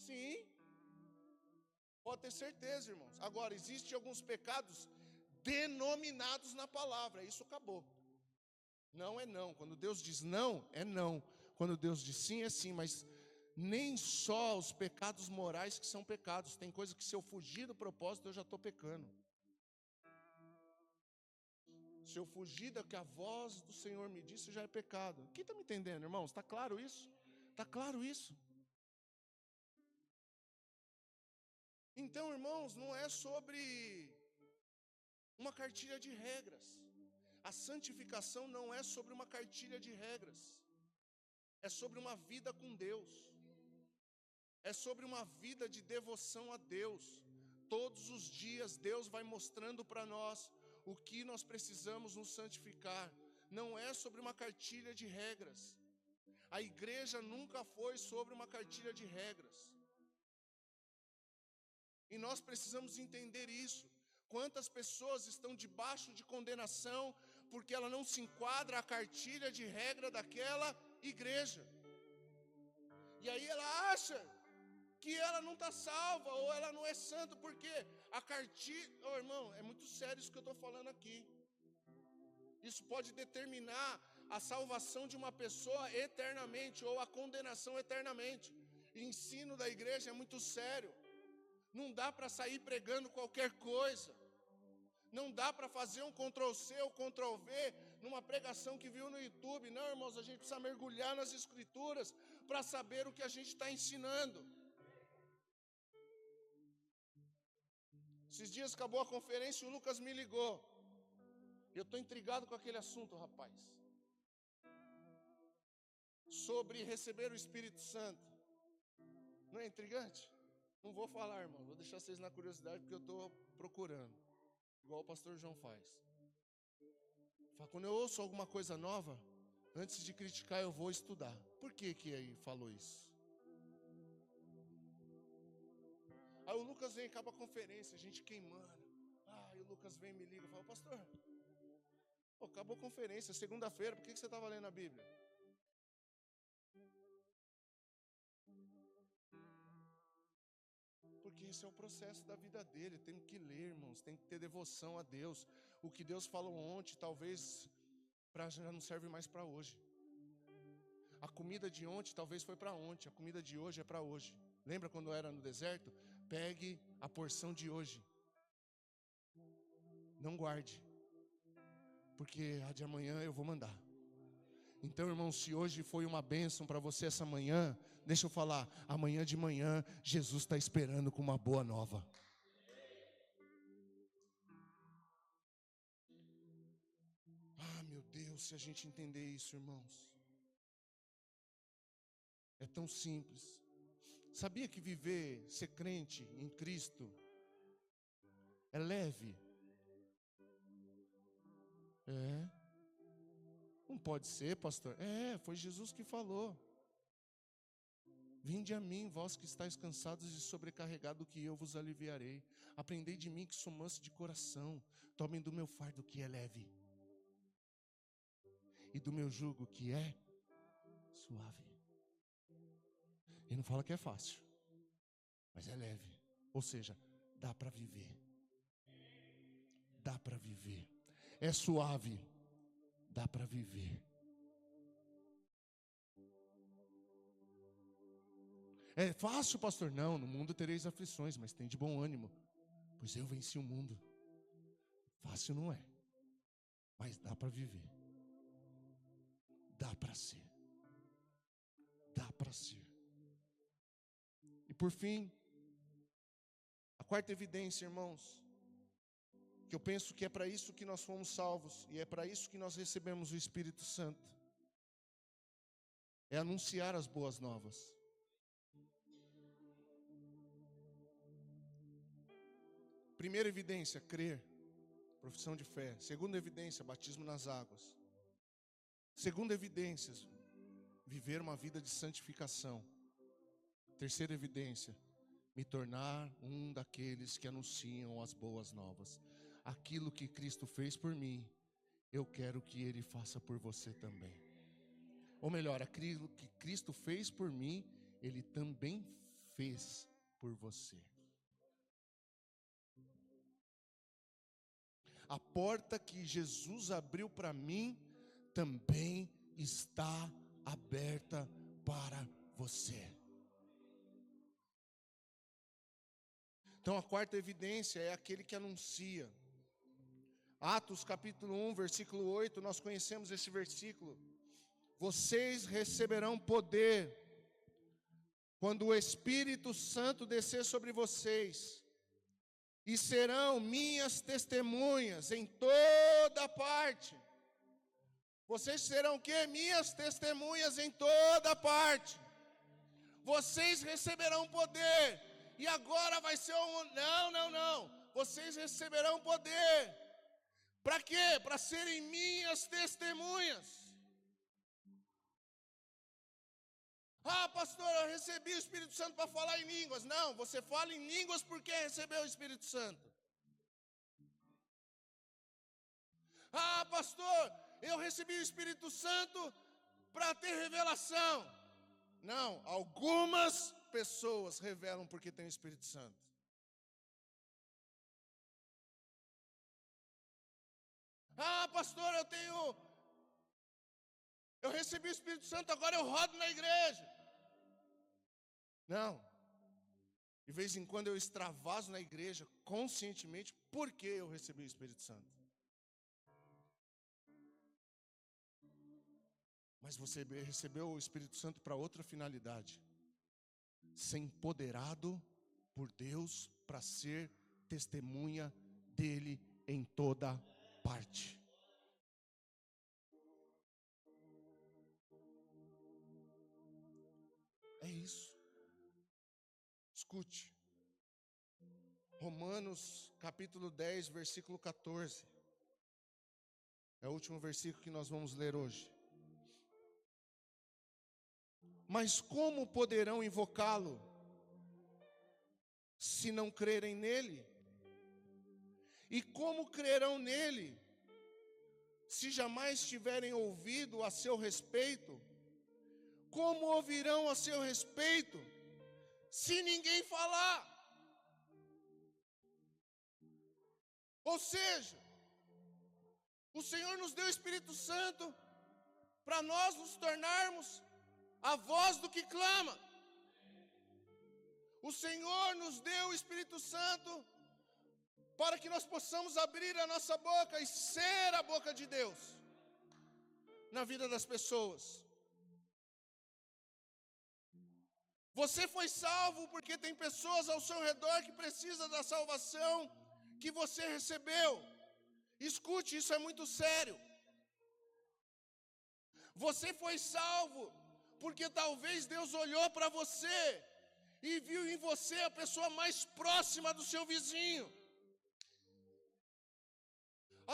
Sim, pode ter certeza, irmãos. Agora, existem alguns pecados denominados na palavra. Isso acabou. Não é não. Quando Deus diz não, é não. Quando Deus diz sim, é sim. Mas nem só os pecados morais que são pecados. Tem coisa que se eu fugir do propósito, eu já estou pecando. Se eu fugir da que a voz do Senhor me disse, já é pecado. Quem está me entendendo, irmãos? Está claro isso? Está claro isso? Então, irmãos, não é sobre uma cartilha de regras. A santificação não é sobre uma cartilha de regras. É sobre uma vida com Deus. É sobre uma vida de devoção a Deus. Todos os dias Deus vai mostrando para nós o que nós precisamos nos santificar. Não é sobre uma cartilha de regras. A igreja nunca foi sobre uma cartilha de regras. E nós precisamos entender isso. Quantas pessoas estão debaixo de condenação porque ela não se enquadra à cartilha de regra daquela igreja. E aí ela acha que ela não está salva ou ela não é santa, porque a cartilha... Oh, irmão, é muito sério isso que eu estou falando aqui. Isso pode determinar a salvação de uma pessoa eternamente ou a condenação eternamente. O ensino da igreja é muito sério. Não dá para sair pregando qualquer coisa. Não dá para fazer um Ctrl-C ou Ctrl-V numa pregação que viu no YouTube. Não, irmãos, a gente precisa mergulhar nas Escrituras para saber o que a gente está ensinando. Esses dias acabou a conferência e o Lucas me ligou. Eu estou intrigado com aquele assunto, rapaz. Sobre receber o Espírito Santo. Não é intrigante? Não vou falar, irmão. Vou deixar vocês na curiosidade porque eu estou procurando. Igual o pastor João faz. Quando eu ouço alguma coisa nova, antes de criticar eu vou estudar. Por que aí falou isso? Aí o Lucas vem, acaba a conferência, a gente queimando. Aí o Lucas vem e me liga e fala, pastor, acabou a conferência, segunda-feira, por que você estava lendo a Bíblia? Porque esse é o processo da vida dele, tem que ler, irmãos, tem que ter devoção a Deus. O que Deus falou ontem, talvez já não serve mais para hoje. A comida de ontem talvez foi para ontem, a comida de hoje é para hoje. Lembra quando era no deserto? Pegue a porção de hoje. Não guarde, porque a de amanhã eu vou mandar. Então, irmão, se hoje foi uma bênção para você essa manhã, deixa eu falar, amanhã de manhã, Jesus está esperando com uma boa nova. Meu Deus, se a gente entender isso, irmãos. É tão simples. Sabia que viver, ser crente em Cristo, é leve? É. Não pode ser, pastor. Foi Jesus que falou. Vinde a mim, vós que estáis cansados e sobrecarregados, que eu vos aliviarei. Aprendei de mim que sou manso de coração. Tomem do meu fardo que é leve. E do meu jugo que é suave. Ele não fala que é fácil, mas é leve. Ou seja, dá para viver. Dá para viver. É suave. Dá para viver. É fácil, pastor? Não, no mundo tereis aflições, mas tem de bom ânimo, pois eu venci o mundo. Fácil não é, mas dá para viver. Dá para ser. Dá para ser. E por fim, a quarta evidência, irmãos, que eu penso que é para isso que nós fomos salvos e é para isso que nós recebemos o Espírito Santo, é anunciar as boas novas. Primeira evidência, crer, profissão de fé. Segunda evidência, batismo nas águas. Segunda evidência, viver uma vida de santificação. Terceira evidência, me tornar um daqueles que anunciam as boas novas. Aquilo que Cristo fez por mim, eu quero que Ele faça por você também. Ou melhor, aquilo que Cristo fez por mim, Ele também fez por você. A porta que Jesus abriu para mim, também está aberta para você. Então a quarta evidência é aquele que anuncia. Atos capítulo 1, versículo 8, nós conhecemos esse versículo. Vocês receberão poder quando o Espírito Santo descer sobre vocês, e serão minhas testemunhas em toda parte. Vocês serão o quê? Minhas testemunhas em toda parte. Vocês receberão poder. E agora vai ser Não. Vocês receberão poder. Para quê? Para serem minhas testemunhas. Ah, pastor, eu recebi o Espírito Santo para falar em línguas. Não, você fala em línguas porque recebeu o Espírito Santo. Ah, pastor, eu recebi o Espírito Santo para ter revelação. Não, algumas pessoas revelam porque tem o Espírito Santo. Ah, pastor, eu recebi o Espírito Santo, agora eu rodo na igreja. Não. De vez em quando eu extravaso na igreja conscientemente porque eu recebi o Espírito Santo. Mas você recebeu o Espírito Santo para outra finalidade. Ser empoderado por Deus para ser testemunha dele em toda parte. É isso. Escute. Romanos capítulo 10, versículo 14. É o último versículo que nós vamos ler hoje. Mas como poderão invocá-lo se não crerem nele? E como crerão nele se jamais tiverem ouvido a seu respeito? Como ouvirão a seu respeito se ninguém falar? Ou seja, o Senhor nos deu o Espírito Santo para nós nos tornarmos a voz do que clama. O Senhor nos deu o Espírito Santo para que nós possamos abrir a nossa boca e ser a boca de Deus na vida das pessoas. Você foi salvo porque tem pessoas ao seu redor que precisam da salvação que você recebeu. Escute, isso é muito sério. Você foi salvo porque talvez Deus olhou para você e viu em você a pessoa mais próxima do seu vizinho.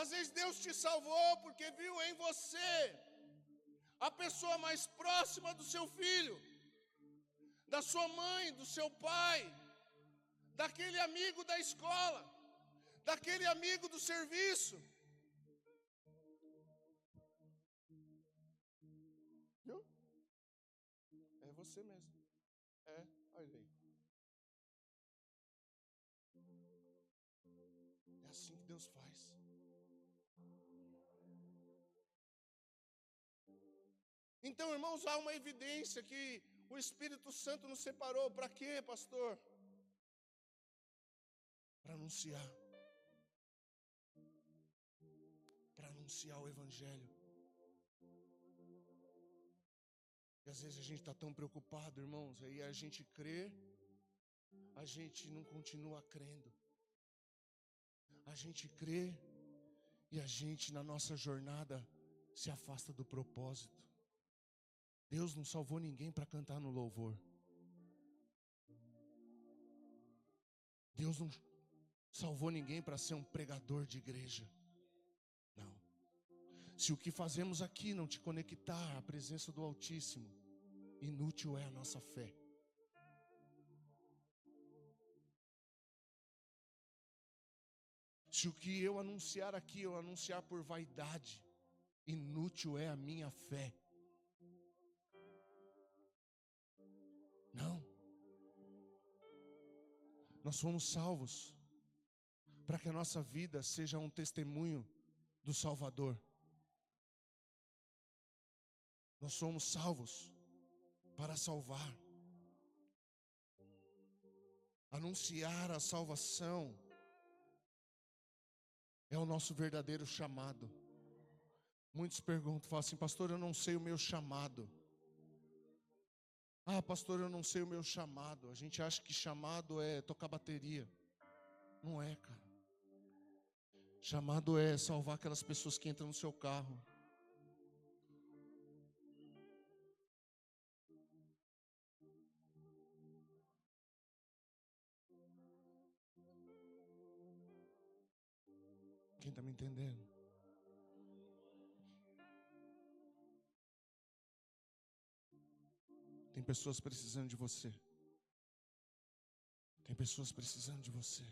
Às vezes Deus te salvou porque viu em você a pessoa mais próxima do seu filho, da sua mãe, do seu pai, daquele amigo da escola, daquele amigo do serviço. Viu? É você mesmo. Olha aí. É assim que Deus faz. Então, irmãos, há uma evidência que o Espírito Santo nos separou. Para quê, pastor? Para anunciar. Para anunciar o Evangelho. E às vezes a gente está tão preocupado, irmãos, aí a gente crê, a gente não continua crendo. A gente crê e a gente na nossa jornada se afasta do propósito. Deus não salvou ninguém para cantar no louvor. Deus não salvou ninguém para ser um pregador de igreja. Não. Se o que fazemos aqui não te conectar à presença do Altíssimo, inútil é a nossa fé. Se o que eu anunciar aqui, eu anunciar por vaidade, inútil é a minha fé. Não. Nós fomos salvos para que a nossa vida seja um testemunho do Salvador. Nós somos salvos para salvar. Anunciar a salvação é o nosso verdadeiro chamado. Muitos perguntam, falam assim: pastor, eu não sei o meu chamado. Ah, pastor, eu não sei o meu chamado. A gente acha que chamado é tocar bateria. Não é, cara. Chamado é salvar aquelas pessoas que entram no seu carro. Quem está me entendendo? Tem pessoas precisando de você. Tem pessoas precisando de você.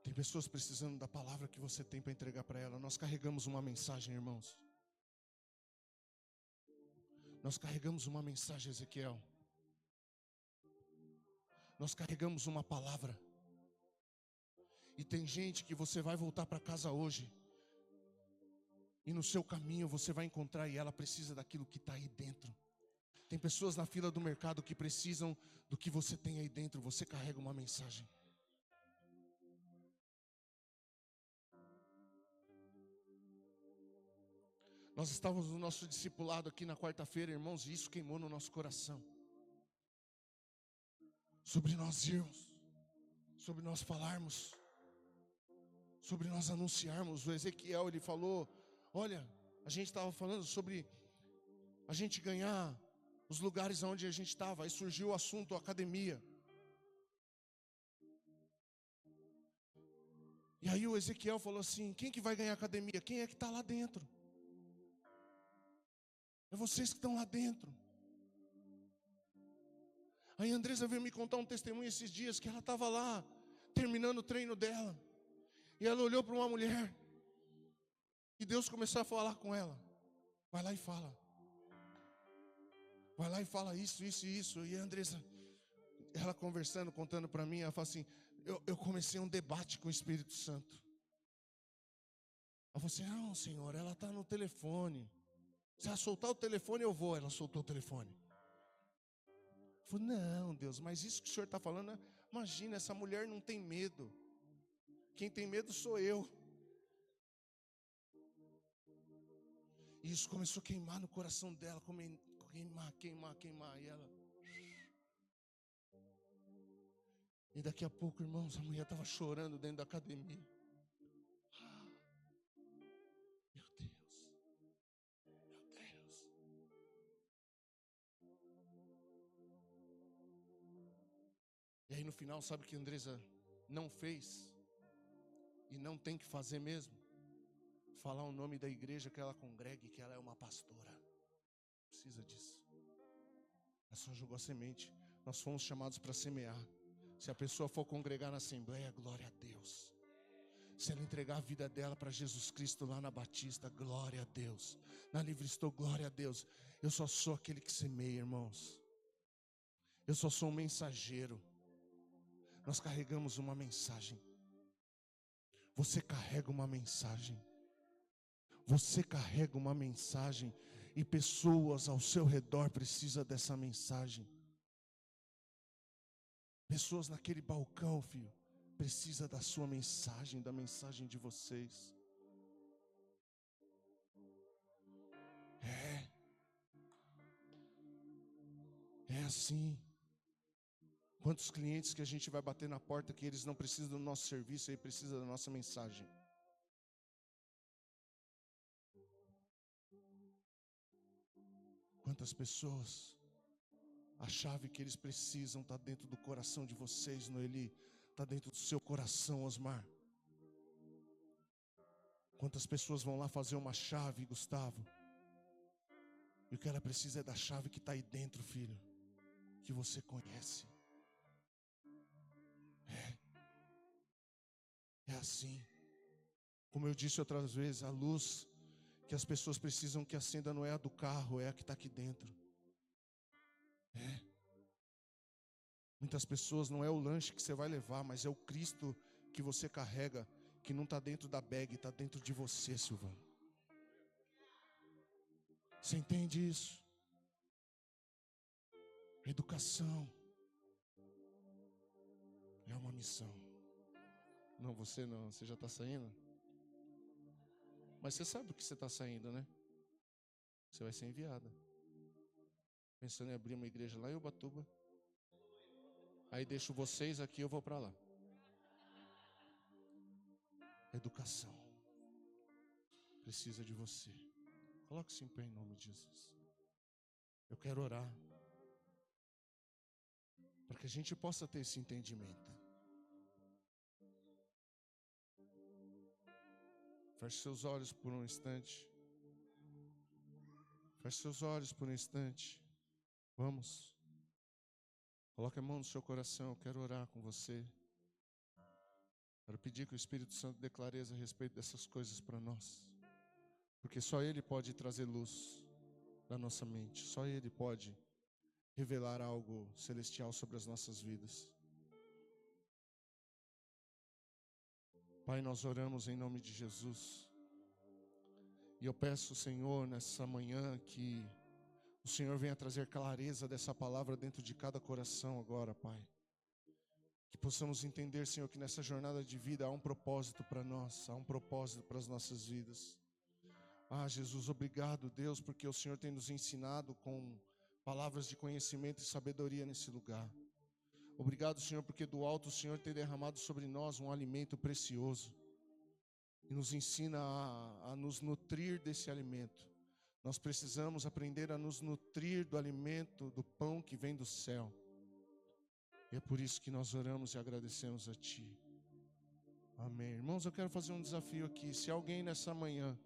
Tem pessoas precisando da palavra que você tem para entregar para ela. Nós carregamos uma mensagem, irmãos. Nós carregamos uma mensagem, Ezequiel. Nós carregamos uma palavra. E tem gente que você vai voltar para casa hoje, e no seu caminho você vai encontrar, e ela precisa daquilo que está aí dentro. Tem pessoas na fila do mercado que precisam do que você tem aí dentro. Você carrega uma mensagem. Nós estávamos no nosso discipulado aqui na quarta-feira, irmãos, e isso queimou no nosso coração. Sobre nós irmos, sobre nós falarmos, sobre nós anunciarmos. O Ezequiel, ele falou, olha, a gente estava falando sobre a gente ganhar os lugares onde a gente estava. Aí surgiu o assunto academia. E aí o Ezequiel falou assim: quem que vai ganhar academia? Quem é que está lá dentro? É vocês que estão lá dentro. Aí a Andressa veio me contar um testemunho esses dias, que ela estava lá, terminando o treino dela, e ela olhou para uma mulher, e Deus começou a falar com ela: vai lá e fala. Vai lá e fala isso, isso e isso. E a Andressa, ela conversando, contando para mim, ela fala assim: eu comecei um debate com o Espírito Santo. Ela falou assim: não, Senhor, ela está no telefone. Se ela soltar o telefone, eu vou. Ela soltou o telefone. Eu falei: não, Deus, mas isso que o Senhor está falando, imagina, essa mulher não tem medo. Quem tem medo sou eu. E isso começou a queimar no coração dela, queimar. E ela... E daqui a pouco, irmãos, a mulher estava chorando dentro da academia. Meu Deus. E aí no final, sabe o que a Andressa não fez? E não tem que fazer mesmo? Falar o nome da igreja que ela congrega e que ela é uma pastora. Precisa disso. Ela só jogou a semente. Nós fomos chamados para semear. Se a pessoa for congregar na assembleia, glória a Deus. Se ela entregar a vida dela para Jesus Cristo lá na Batista, glória a Deus. Na Livre Estou, glória a Deus. Eu só sou aquele que semeia, irmãos. Eu só sou um mensageiro. Nós carregamos uma mensagem. Você carrega uma mensagem. Você carrega uma mensagem. E pessoas ao seu redor precisam dessa mensagem. Pessoas naquele balcão, filho, precisa da sua mensagem, da mensagem de vocês. É assim. Quantos clientes que a gente vai bater na porta que eles não precisam do nosso serviço, eles precisam da nossa mensagem. Quantas pessoas, a chave que eles precisam está dentro do coração de vocês, Noeli, está dentro do seu coração, Osmar. Quantas pessoas vão lá fazer uma chave, Gustavo? E o que ela precisa é da chave que está aí dentro, filho, que você conhece. assim. Como eu disse outras vezes, a luz que as pessoas precisam que acenda não é a do carro, é a que está aqui dentro. Muitas pessoas não é o lanche que você vai levar, mas é o Cristo que você carrega, que não está dentro da bag, está dentro de você, Silvano. Você entende isso? Educação é uma missão. Não, você não, você já está saindo? Mas você sabe o que você está saindo, né? Você vai ser enviada. Pensando em abrir uma igreja lá em Ubatuba. Aí deixo vocês aqui, eu vou para lá. Educação precisa de você. Coloque-se em pé em nome de Jesus. Eu quero orar para que a gente possa ter esse entendimento. Feche seus olhos por um instante. Feche seus olhos por um instante. Vamos. Coloque a mão no seu coração. Eu quero orar com você. Quero pedir que o Espírito Santo dê clareza a respeito dessas coisas para nós. Porque só Ele pode trazer luz da nossa mente. Só Ele pode revelar algo celestial sobre as nossas vidas. Pai, nós oramos em nome de Jesus. E eu peço, Senhor, nessa manhã que o Senhor venha trazer clareza dessa palavra dentro de cada coração agora, Pai. Que possamos entender, Senhor, que nessa jornada de vida há um propósito para nós, há um propósito para as nossas vidas. Ah, Jesus, obrigado, Deus, porque o Senhor tem nos ensinado com palavras de conhecimento e sabedoria nesse lugar. Obrigado, Senhor, porque do alto o Senhor tem derramado sobre nós um alimento precioso. E nos ensina a nos nutrir desse alimento. Nós precisamos aprender a nos nutrir do alimento, do pão que vem do céu. E é por isso que nós oramos e agradecemos a Ti. Amém. Irmãos, eu quero fazer um desafio aqui. Se alguém nessa manhã